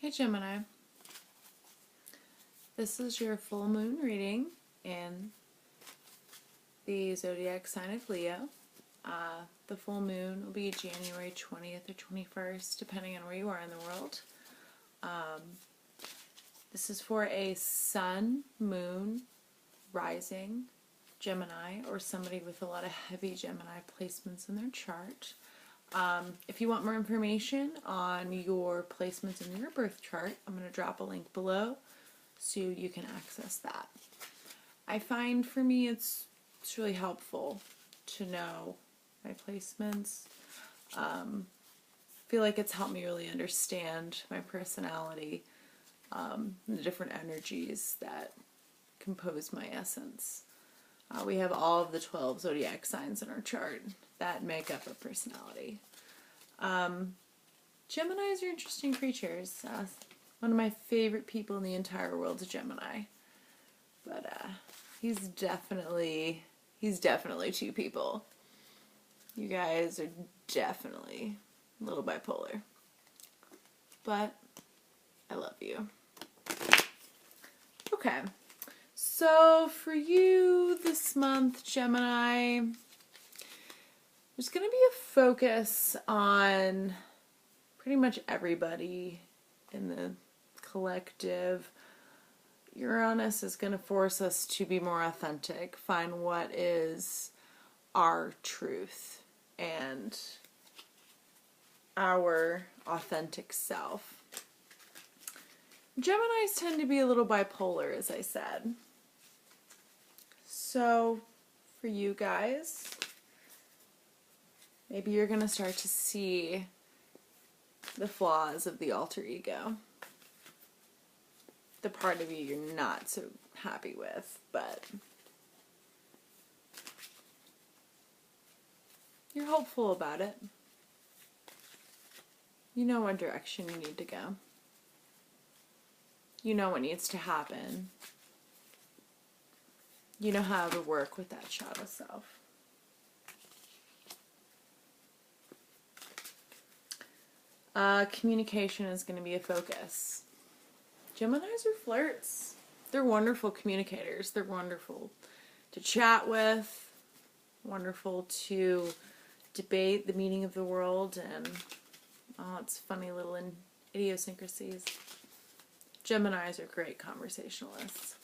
Hey Gemini, this is your full moon reading in the zodiac sign of Leo. The full moon will be January 20th or 21st, depending on where you are in the world. This is for a sun, moon, rising Gemini, or somebody with a lot of heavy Gemini placements in their chart. If you want more information on your placements in your birth chart, I'm going to drop a link below so you can access that. I find for me it's really helpful to know my placements. I feel like it's helped me really understand my personality, the different energies that compose my essence. We have all of the 12 zodiac signs in our chart that make up our personality. Geminis are interesting creatures. One of my favorite people in the entire world is Gemini. But he's definitely two people. You guys are definitely a little bipolar. But I love you. Okay. So for you this month, Gemini, there's going to be a focus on pretty much everybody in the collective. Uranus is going to force us to be more authentic, find what is our truth and our authentic self. Geminis tend to be a little bipolar, as I said. So, for you guys, maybe you're going to start to see the flaws of the alter ego. The part of you you're not so happy with, but you're hopeful about it. You know what direction you need to go. You know what needs to happen. You know how to work with that shadow self. Communication is going to be a focus. Geminis are flirts. They're wonderful communicators. They're wonderful to chat with, wonderful to debate the meaning of the world, and it's funny little idiosyncrasies. Geminis are great conversationalists.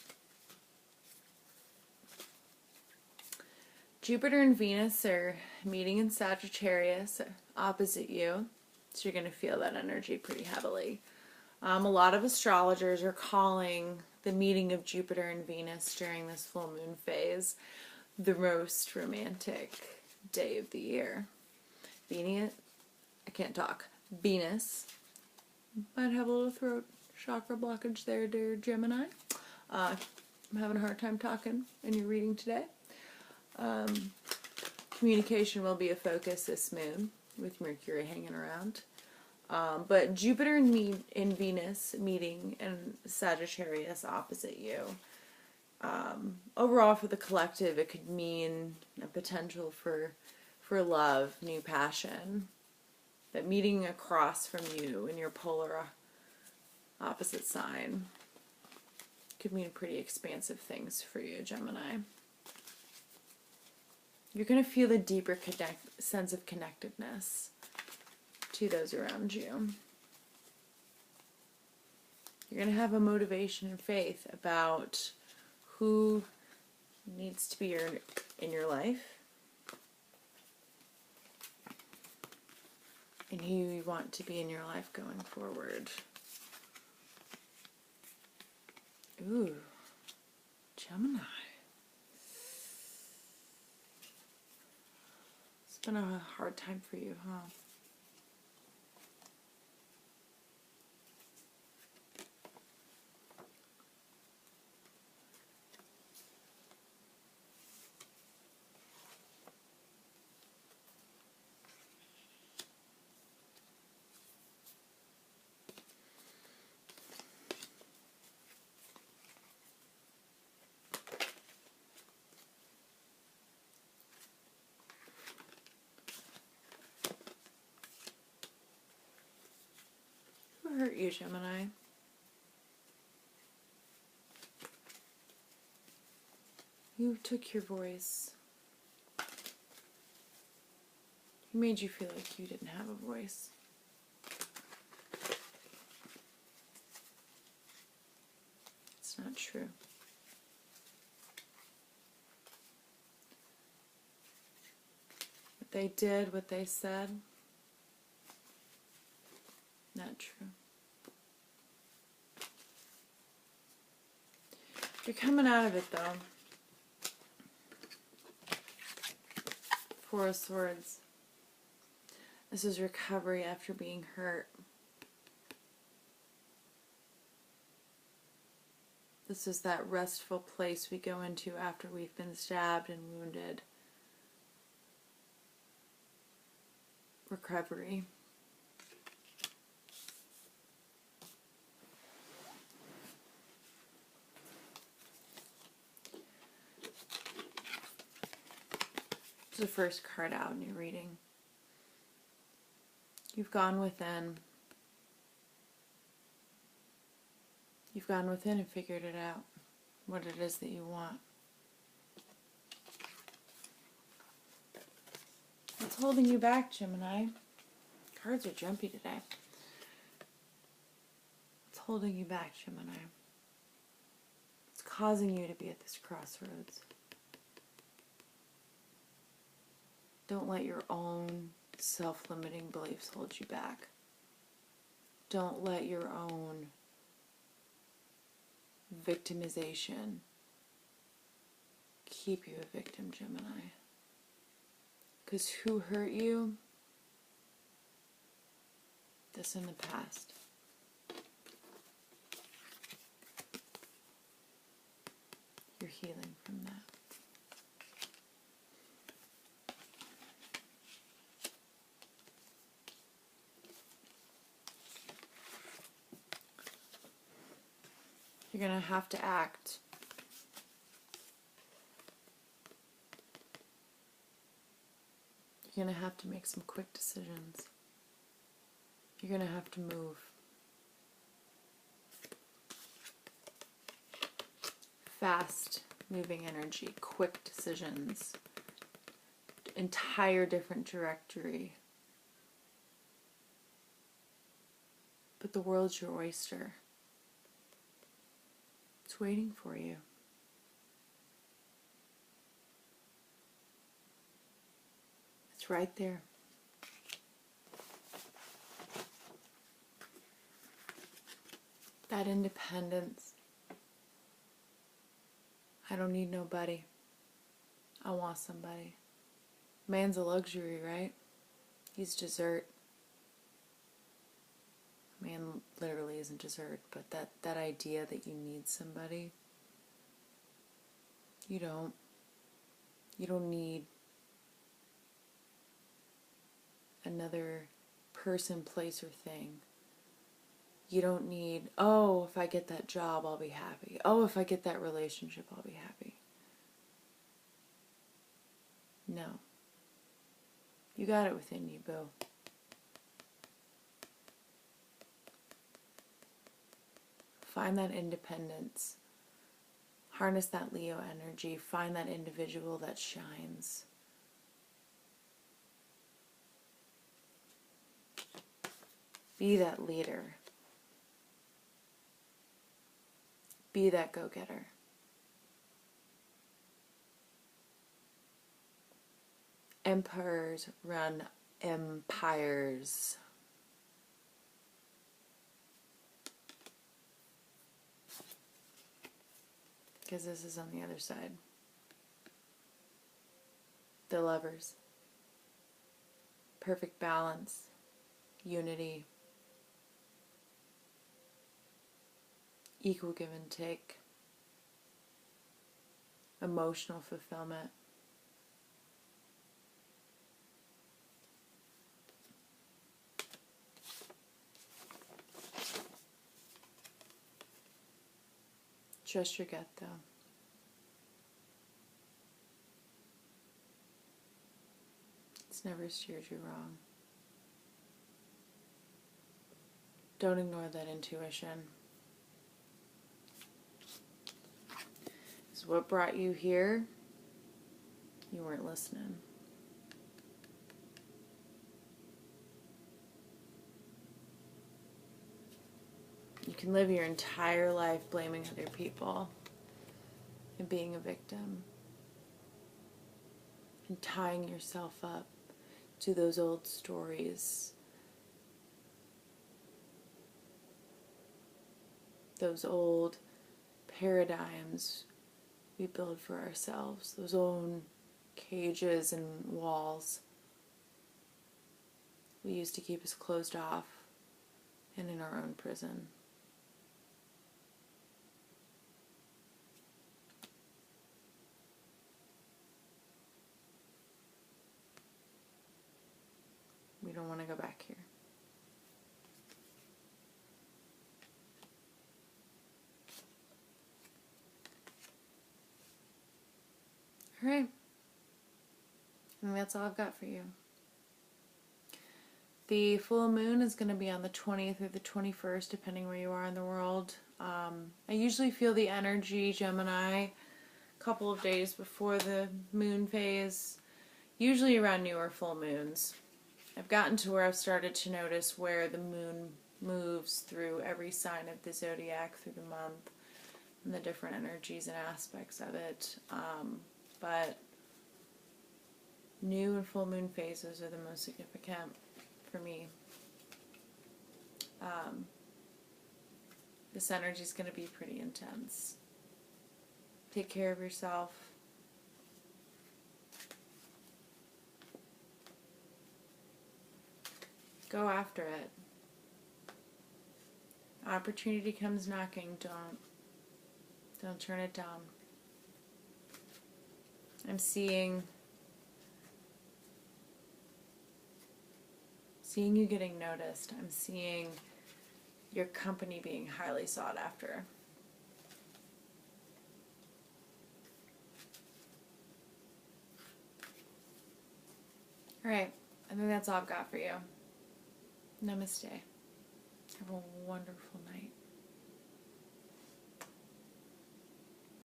Jupiter and Venus are meeting in Sagittarius opposite you, so you're going to feel that energy pretty heavily. A lot of astrologers are calling the meeting of Jupiter and Venus during this full moon phase the most romantic day of the year. Venus might have a little throat chakra blockage there, dear Gemini. I'm having a hard time talking in your reading today. Communication will be a focus this moon with Mercury hanging around. But Jupiter and Venus meeting in Sagittarius opposite you. Overall for the collective, it could mean a potential for love, new passion. That meeting across from you in your polar opposite sign could mean pretty expansive things for you, Gemini. You're going to feel a deeper sense of connectedness to those around you. You're going to have a motivation and faith about who needs to be in your life and who you want to be in your life going forward. Ooh, Gemini. It's been a hard time for you, huh? hurt you, Gemini? Who took your voice? Who made you feel like you didn't have a voice? It's not true. What they did, what they said, not true. You're coming out of it, though. Four of Swords. This is recovery after being hurt. This is that restful place we go into after we've been stabbed and wounded. Recovery. It's the first card out in your reading. You've gone within. You've gone within and figured it out, what it is that you want. What's holding you back, Gemini? Cards are jumpy today. What's holding you back, Gemini? What's causing you to be at this crossroads? Don't let your own self-limiting beliefs hold you back. Don't let your own victimization keep you a victim, Gemini. Because who hurt you? This in the past. You're healing from that. You're going to have to act. You're going to have to make some quick decisions. You're going to have to move. Fast moving energy, quick decisions, entire different trajectory. But the world's your oyster. It's waiting for you. It's right there. That independence. I don't need nobody. I want somebody. Man's a luxury, right? He's dessert. Man literally isn't dessert, but that idea that you need somebody, you don't. You don't need another person, place, or thing. You don't need, oh, if I get that job, I'll be happy. Oh, if I get that relationship, I'll be happy. No. You got it within you, boo. Find that independence. Harness that Leo energy. Find that individual that shines. Be that leader. Be that go-getter. Emperors run empires. Because this is on the other side. The Lovers. Perfect balance. Unity. Equal give and take. Emotional fulfillment. Trust your gut, though. It's never steered you wrong. Don't ignore that intuition. It's what brought you here. You weren't listening. You can live your entire life blaming other people and being a victim and tying yourself up to those old stories, those old paradigms we build for ourselves, those own cages and walls we used to keep us closed off and in our own prison. We don't want to go back here. All right. I think that's all I've got for you. The full moon is going to be on the 20th or the 21st, depending where you are in the world. I usually feel the energy, Gemini, a couple of days before the moon phase, usually around new or full moons. I've gotten to where I've started to notice where the moon moves through every sign of the zodiac through the month and the different energies and aspects of it. But new and full moon phases are the most significant for me. This energy is going to be pretty intense. Take care of yourself. Go after it. Opportunity comes knocking. Don't turn it down. I'm seeing you getting noticed. I'm seeing your company being highly sought after. All right, I think that's all I've got for you. Namaste. Have a wonderful night.